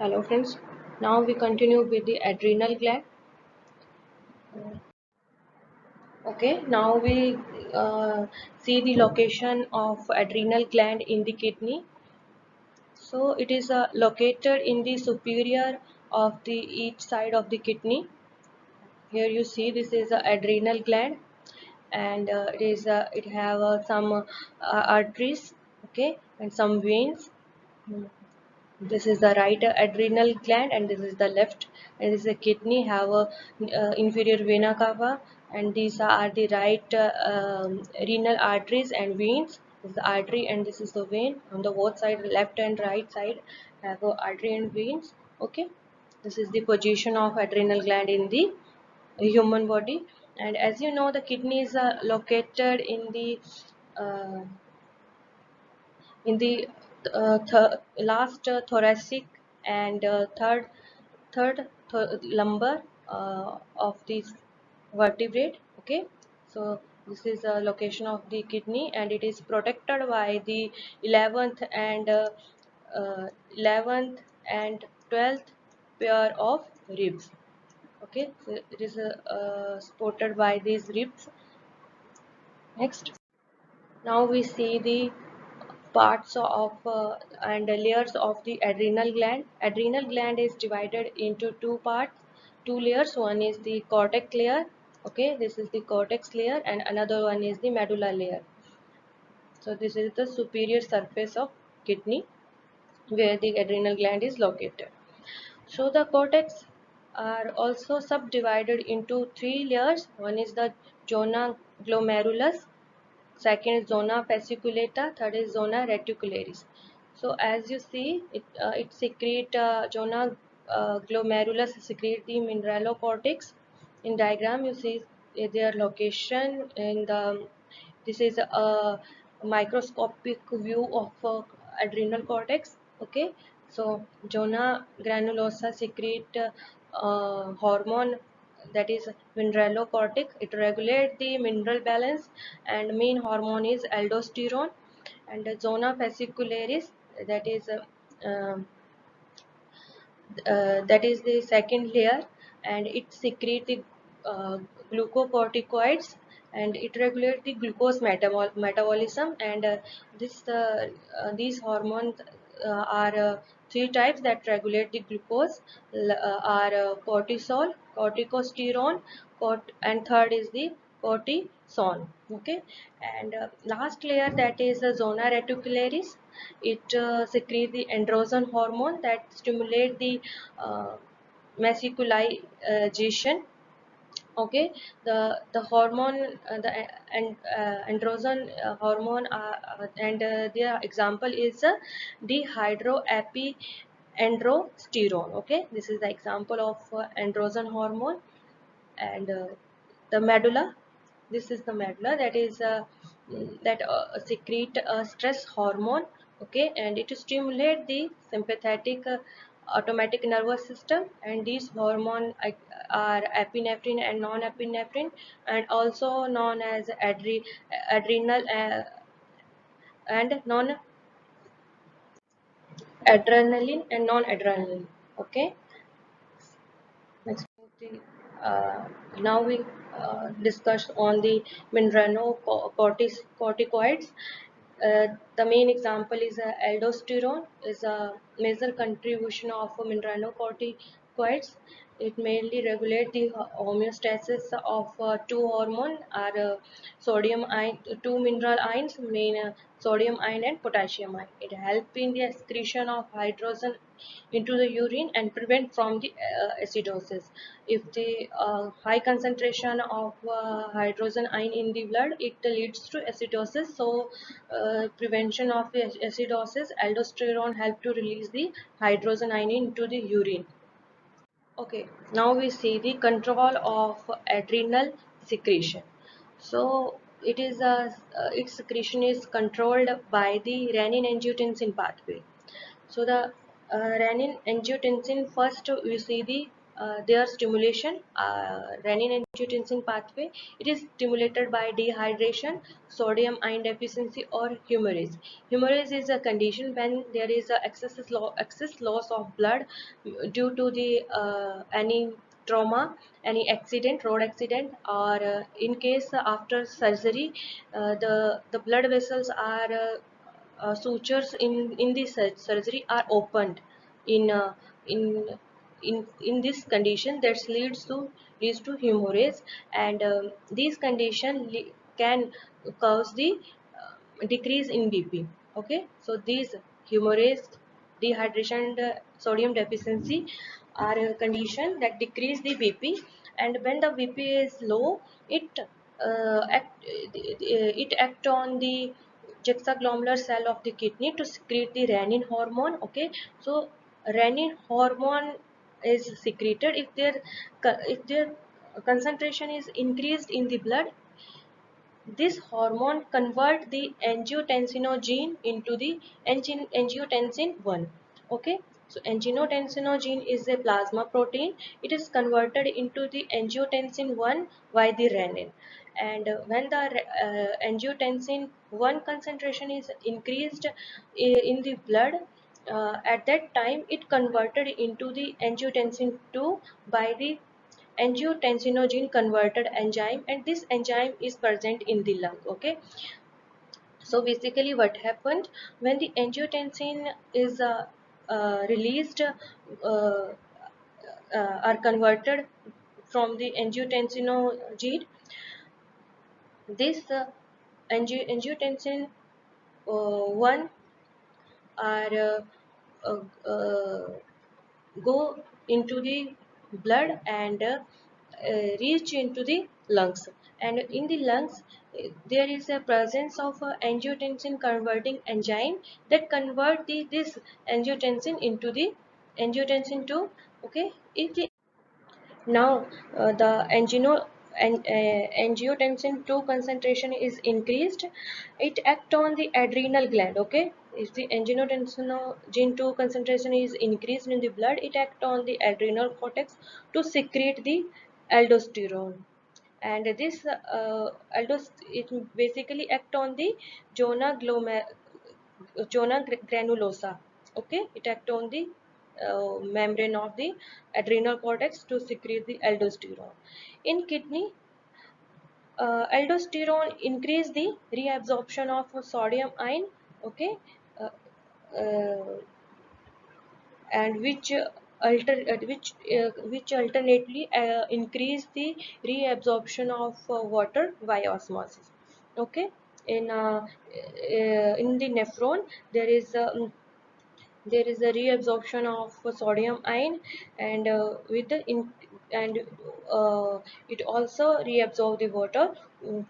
Hello friends, now we continue with the adrenal gland. Okay, now we see the location of adrenal gland in the kidney. So it is located in the superior of the each side of the kidney. Here you see this is the adrenal gland, and it have some arteries, okay, and some veins. This is the right adrenal gland and this is the left, and this is the kidney have a inferior vena cava, and these are the right renal arteries and veins. This is the artery and this is the vein on the both side, left and right side have a artery and veins. Okay, this is the position of adrenal gland in the human body. And as you know, the kidney is located uh, in the last thoracic and third lumbar of the vertebrate. Okay, so this is a location of the kidney and it is protected by the 11th and 11th and 12th pair of ribs. Okay, so it is supported by these ribs. Next, now we see the parts of and layers of the adrenal gland. Adrenal gland is divided into two parts, two layers. One is the cortex layer. Okay, this is the cortex layer, and another one is the medulla layer. So this is the superior surface of kidney where the adrenal gland is located. So the cortex are also subdivided into three layers. One is the zona glomerulus, second is zona fasciculata, third is zona reticularis. So as you see, it secrete zona glomerulus secrete the mineralocortex. In diagram, you see their location in the. This is a microscopic view of adrenal cortex. Okay, so zona granulosa secrete hormone, that is mineralocortex. It regulates the mineral balance, and main hormone is aldosterone. And the zona fascicularis, that is that is the second layer, and it secretes the uh, glucocorticoids, and it regulates the glucose metabolism. And these hormones are three types that regulate the glucose, are cortisol, corticosterone, and third is the cortisone. Okay, and last layer, that is the zona reticularis. It secretes the androgen hormone that stimulate the uh, masculinization. Okay, the hormone, androgen hormone, and their example is dehydroepiandrosterone. Okay, this is the example of androgen hormone. And the medulla, this is the medulla, that is that secrete a stress hormone. Okay, and it stimulate the sympathetic automatic nervous system, and these hormone are epinephrine and non-epinephrine, and also known as adrenal and non-adrenaline and non-adrenaline. Okay, next, uh, now we discuss on the mineralocorticoids. The main example is aldosterone is a major contribution of mineralocorticoids. It mainly regulates the homeostasis of two hormone, are sodium ion, two mineral ions, main sodium ion and potassium ion. It helps in the excretion of hydrogen into the urine and prevent from the acidosis. If the high concentration of hydrogen ion in the blood, it leads to acidosis. So prevention of the acidosis, aldosterone help to release the hydrogen ion into the urine. Okay, now we see the control of adrenal secretion. So it is its secretion is controlled by the renin-angiotensin pathway. So the renin-angiotensin, first we see the their stimulation, renin-angiotensin pathway. It is stimulated by dehydration, sodium ion deficiency, or hemorrhage. Hemorrhage is a condition when there is a excess loss of blood due to the any trauma, any accident, road accident, or in case after surgery, the blood vessels are sutures in the surgery are opened in in in this condition that leads to hemorrhage, and these condition can cause the decrease in BP. Okay, so these hemorrhage, dehydration, and sodium deficiency are a condition that decrease the BP, and when the BP is low, it it act on the juxtaglomerular cell of the kidney to secrete the renin hormone. Okay, so renin hormone is secreted if their concentration is increased in the blood. This hormone convert the angiotensinogen into the angiotensin 1. Okay, so angiotensinogen is a plasma protein. It is converted into the angiotensin 1 by the renin. And when the angiotensin 1 concentration is increased in the blood, at that time it converted into the angiotensin 2 by the angiotensinogen converted enzyme, and this enzyme is present in the lung. Okay, so basically what happened when the angiotensin is released, are converted from the angiotensinogen, this angiotensin 1 are go into the blood and reach into the lungs, and in the lungs there is a presence of angiotensin converting enzyme that convert this angiotensin into the angiotensin 2. Okay, if the now the angiotensin 2 concentration is increased, it act on the adrenal gland. Okay, if the angiotensin 2 concentration is increased in the blood, it act on the adrenal cortex to secrete the aldosterone, and this it basically act on the zona granulosa. Okay, it act on the membrane of the adrenal cortex to secrete the aldosterone. In kidney, aldosterone increase the reabsorption of sodium ion. Okay, uh, uh, and which alternately increase the reabsorption of water by osmosis. Okay, in the nephron there is a reabsorption of sodium ion, and with the and it also reabsorb the water mm,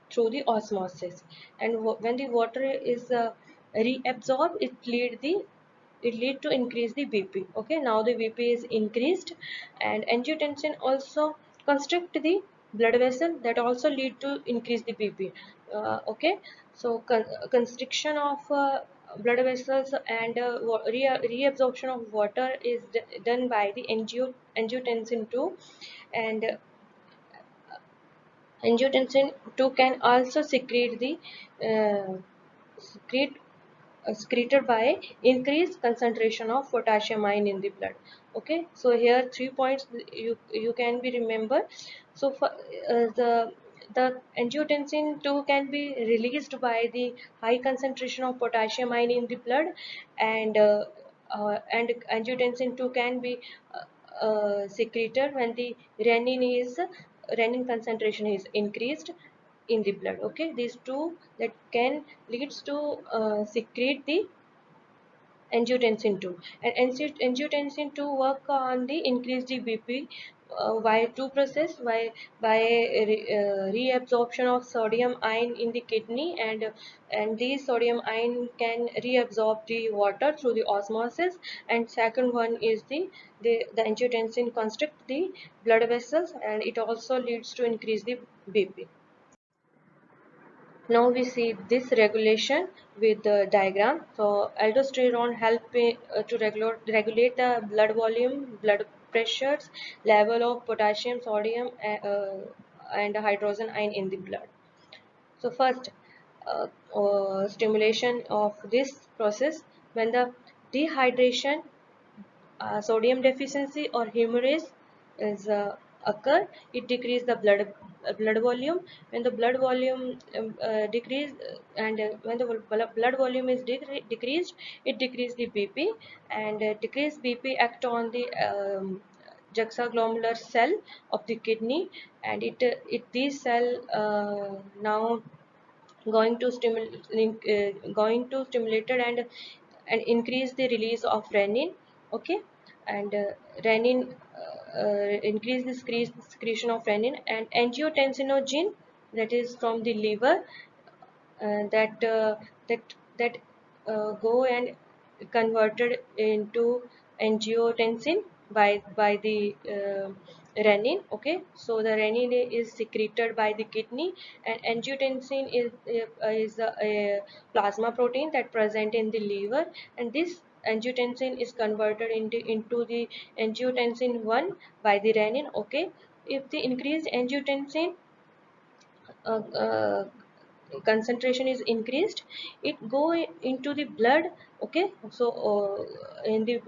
through the osmosis, and when the water is reabsorbed, it lead to increase the BP. Okay, now the BP is increased, and angiotensin also constrict the blood vessel, that also lead to increase the BP. Okay, so constriction of blood vessels and reabsorption of water is done by the angiotensin 2, and angiotensin 2 can also secrete the uh, secrete secreted by increased concentration of potassium ion in the blood. Okay, so here 3 points you can be remember. So for the angiotensin 2 can be released by the high concentration of potassium ion in the blood, and angiotensin 2 can be secreted when the renin concentration is increased in the blood. Okay, these two that can leads to secrete the angiotensin 2, and angiotensin 2 work on the increase the BP by two process, by reabsorption of sodium ion in the kidney, and these sodium ion can reabsorb the water through the osmosis, and second one is the angiotensin constrict the blood vessels, and it also leads to increase the BP. Now we see this regulation with the diagram. So aldosterone help to regulate the blood volume, blood pressures, level of potassium, sodium, and hydrogen ion in the blood. So first, stimulation of this process when the dehydration, sodium deficiency or hemorrhage is occur, it decrease the blood volume. When the blood volume decrease, and when the blood volume is decreased, it decrease the BP, and decreased BP act on the juxtaglomerular cell of the kidney, and it these cell now going to stimulated and increase the release of renin. Okay, and renin increase the secretion of renin, and angiotensinogen, that is from the liver, that that go and converted into angiotensin by the renin. Okay, so the renin is secreted by the kidney, and angiotensin is a plasma protein that present in the liver, and this angiotensin is converted into the angiotensin 1 by the renin. Okay, if the increased angiotensin uh, uh, concentration is increased, it go into the blood. Okay, so in the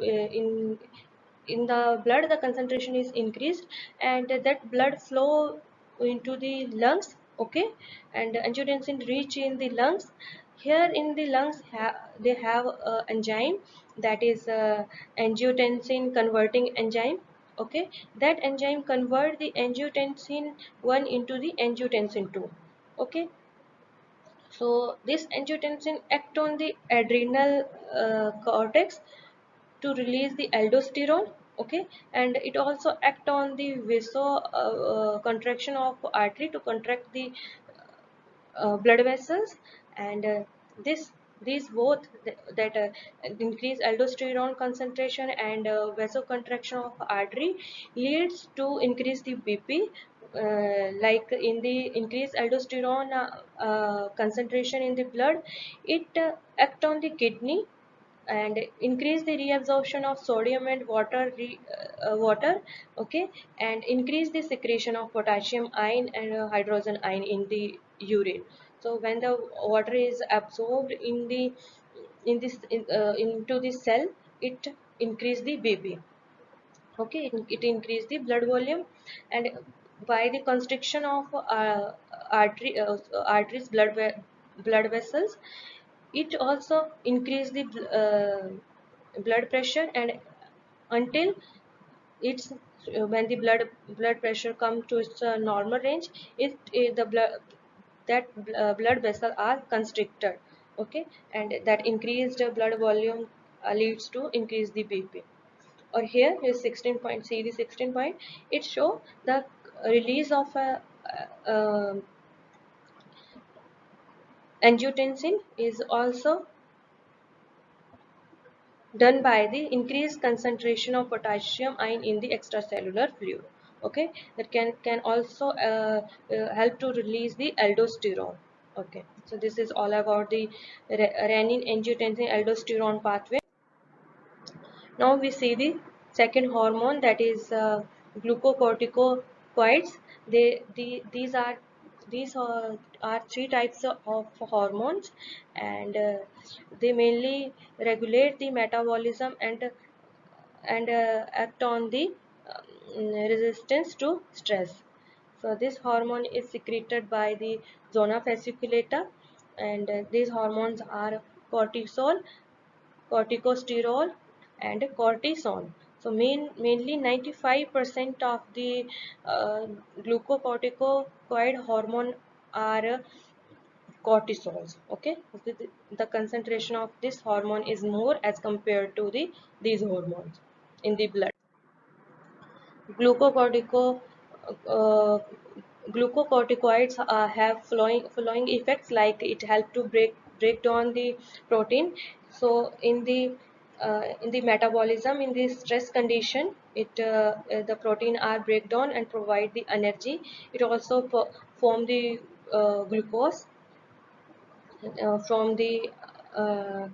in the blood the concentration is increased, and that blood flow into the lungs. Okay, and angiotensin reach in the lungs. Here in the lungs they have enzyme, that is angiotensin converting enzyme. Okay, that enzyme convert the angiotensin 1 into the angiotensin 2. Okay, so this angiotensin act on the adrenal cortex to release the aldosterone. Okay, and it also act on the vaso contraction of artery to contract the blood vessels, and this these both that increase aldosterone concentration and vasocontraction of artery leads to increase the BP. Like in the increased aldosterone concentration in the blood, it act on the kidney and increase the reabsorption of sodium and water. Okay, and increase the secretion of potassium ion and hydrogen ion in the urine. So when the water is absorbed into the cell, it increase the BP. Okay, it increase the blood volume, and by the constriction of arteries, blood vessels, it also increase the blood pressure, and until it's when the blood pressure come to its normal range, the blood that blood vessel are constricted. Okay, and that increased blood volume leads to increase the BP. Or here is 16 point, see the 16 point, it show the release of a angiotensin is also done by the increased concentration of potassium ion in the extracellular fluid. Okay, that can also help to release the aldosterone. Okay, so this is all about the renin angiotensin aldosterone pathway. Now we see the second hormone, that is glucocorticoids. These are three types of hormones, and they mainly regulate the metabolism and act on the resistance to stress. So this hormone is secreted by the zona fasciculata, and these hormones are cortisol, corticosterol, and cortisone. So mainly 95% of the glucocorticoid hormone are cortisols. Okay, the concentration of this hormone is more as compared to these hormones in the blood. Glucocortico uh, Glucocorticoids have following effects, like it help to break down the protein. So in the metabolism, in the stress condition, the protein are break down and provide the energy. It also form the glucose. from the uh,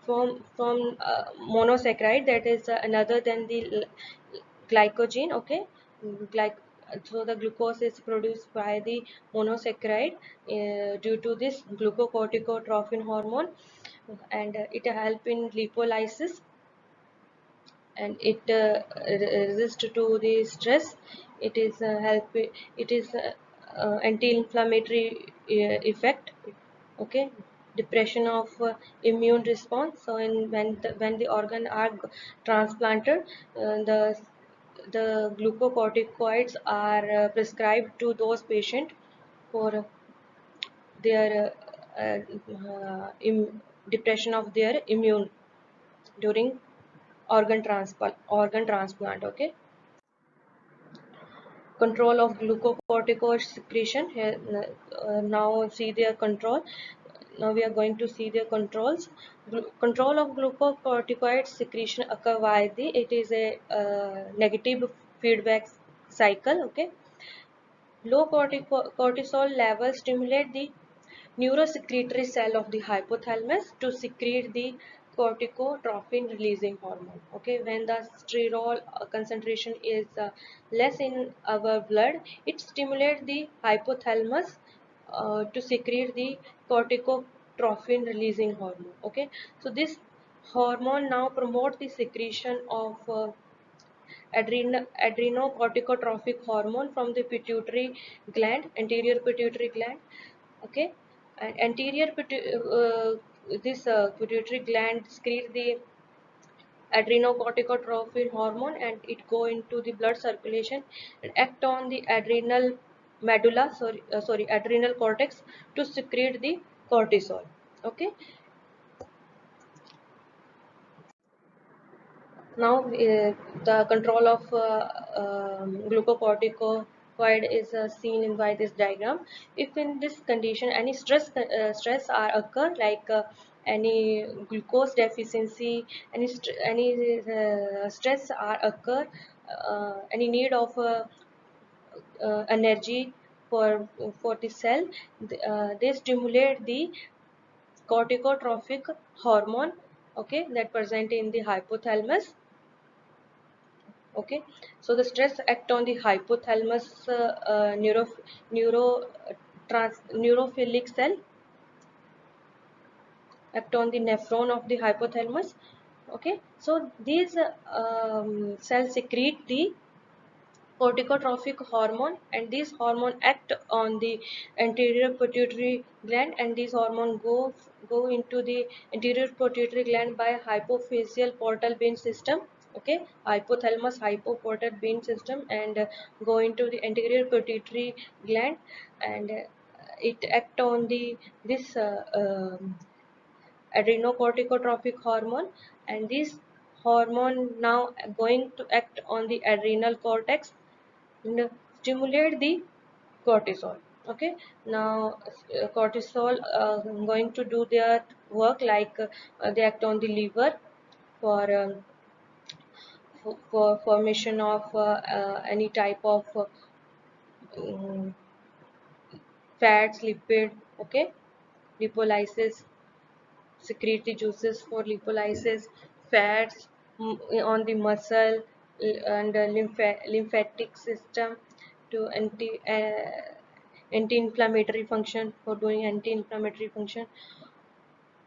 monosaccharide, that is another than the glycogen. Okay. Glyc so the glucose is produced by the monosaccharide due to this glucocorticotrophin hormone, and it help in lipolysis, and it resist to the stress. It is it is anti-inflammatory effect. Okay. Depression of immune response. So when the organ are transplanted, the glucocorticoids are prescribed to those patients for their depression of their immune during organ transplant. Okay. Control of glucocorticoid secretion. Here now see their control. Now we are going to see their controls. Control of glucocorticoid secretion occur by the, it is a negative feedback cycle. Okay. Low cortisol levels stimulate the neurosecretory cell of the hypothalamus to secrete the corticotrophin releasing hormone. Okay. When the steroid concentration is less in our blood, it stimulates the hypothalamus to secrete the corticotrophin releasing hormone. Okay. So this hormone now promotes the secretion of adrenocorticotropic hormone from the pituitary gland, anterior pituitary gland. Okay. And this pituitary gland secrete the adrenocorticotropin hormone, and it go into the blood circulation and act on the adrenal medulla, sorry, adrenal cortex, to secrete the cortisol. Okay. Now the control of glucocorticoid is seen in by this diagram. If in this condition any stress are occur, like any glucose deficiency, any stress are occur, any need of energy for the cell, they stimulate the corticotropic hormone. Okay, that present in the hypothalamus. Okay. So the stress act on the hypothalamus neurophilic cell, act on the nephron of the hypothalamus. Okay. So these cells secrete the corticotropic hormone, and these hormone act on the anterior pituitary gland, and these hormone go into the anterior pituitary gland by hypophyseal portal vein system. Okay. Hypothalamus hypoportal vein system, and go into the anterior pituitary gland, and it act on the this adrenocorticotropic hormone, and this hormone now going to act on the adrenal cortex and stimulate the cortisol. Okay. Now cortisol going to do their work, like they act on the liver for for formation of any type of um, fats, lipid. Okay. Lipolysis, secrete the juices for lipolysis, fats on the muscle and lymphatic system to anti-inflammatory function, for doing anti-inflammatory function.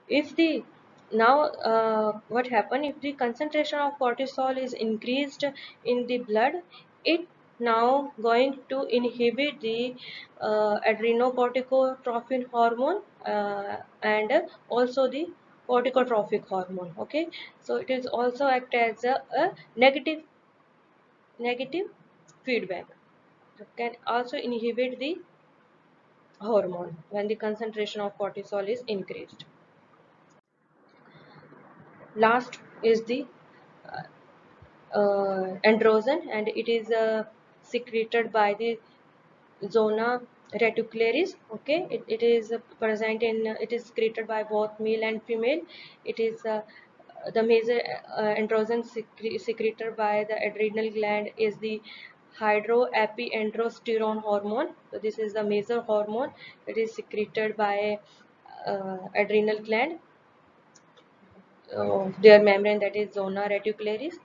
If the now what happen if the concentration of cortisol is increased in the blood, it now going to inhibit the adrenocorticotrophin hormone and also the corticotropic hormone. Okay. So it is also act as a negative feedback. It can also inhibit the hormone when the concentration of cortisol is increased. Last is the androgen, and it is secreted by the zona reticularis. Okay. It is present in it is secreted by both male and female. It is the major androgen secreted by the adrenal gland is the hydroepiandrosterone hormone. So this is the major hormone that is secreted by adrenal gland, their membrane, that is zona reticularis,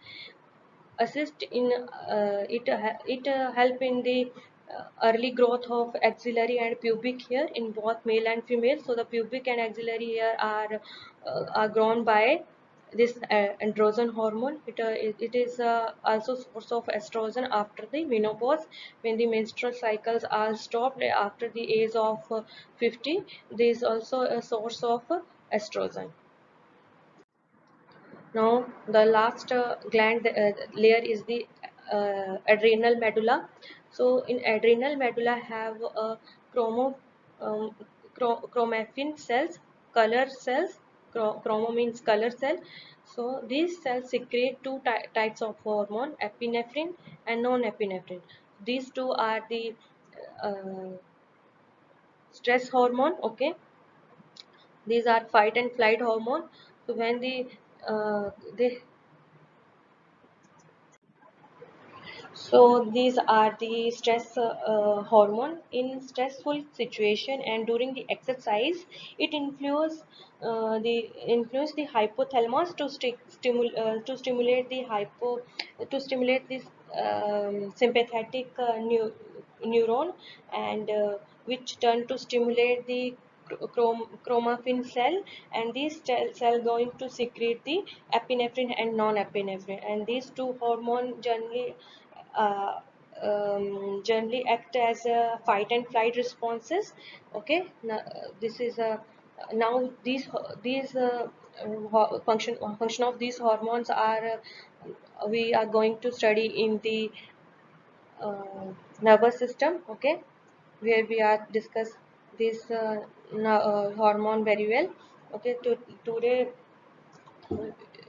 assist in help in the early growth of axillary and pubic hair in both male and female. So the pubic and axillary hair are grown by this androgen hormone. It is also source of estrogen after the menopause. When the menstrual cycles are stopped after the age of 50, there is also a source of estrogen. Now the last gland layer is the adrenal medulla. So in adrenal medulla have chromo um, chromaffin cells, color cells. Chromo means color cell. So these cells secrete two types of hormone, epinephrine and non-epinephrine. These two are the uh, stress hormone. Okay, these are fight and flight hormone. So when they So these are the stress hormone. In stressful situation and during the exercise, it influence the hypothalamus to stimulate the this sympathetic neuron, and which turn to stimulate the chromaffin cell, and these cell going to secrete the epinephrine and non-epinephrine, and these two hormone uh, generally act as a fight and flight responses. Okay, now, this is a now these function of these hormones are we are going to study in the nervous system. Okay, where we are discuss this hormone very well. Okay, today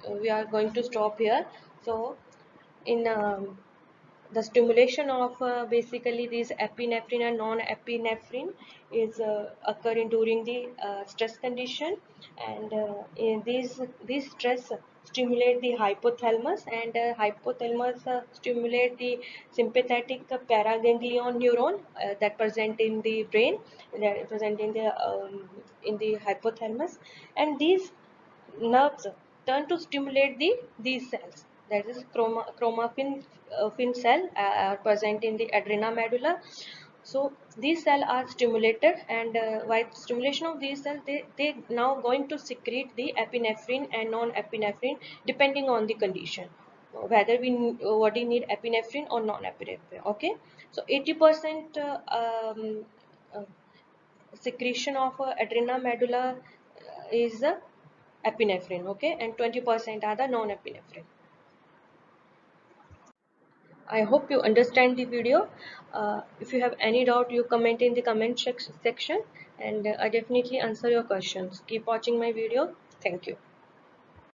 we are going to stop here. So in the stimulation of basically these epinephrine and non-epinephrine is occurring during the stress condition, and in these stress stimulate the hypothalamus, and hypothalamus stimulate the sympathetic paraganglion neuron that present in the brain, that present in the hypothalamus, and these nerves turn to stimulate these cells, that is chromaffin fin cell are present in the adrena medulla. So these cells are stimulated, and by stimulation of these cells, they now going to secrete the epinephrine and non-epinephrine depending on the condition, whether body need epinephrine or non-epinephrine. Okay, so 80% uh, secretion of adrena medulla is epinephrine. Okay, and 20% are the non-epinephrine. I hope you understand the video. If you have any doubt, you comment in the comment section, and I definitely answer your questions. Keep watching my video. Thank you.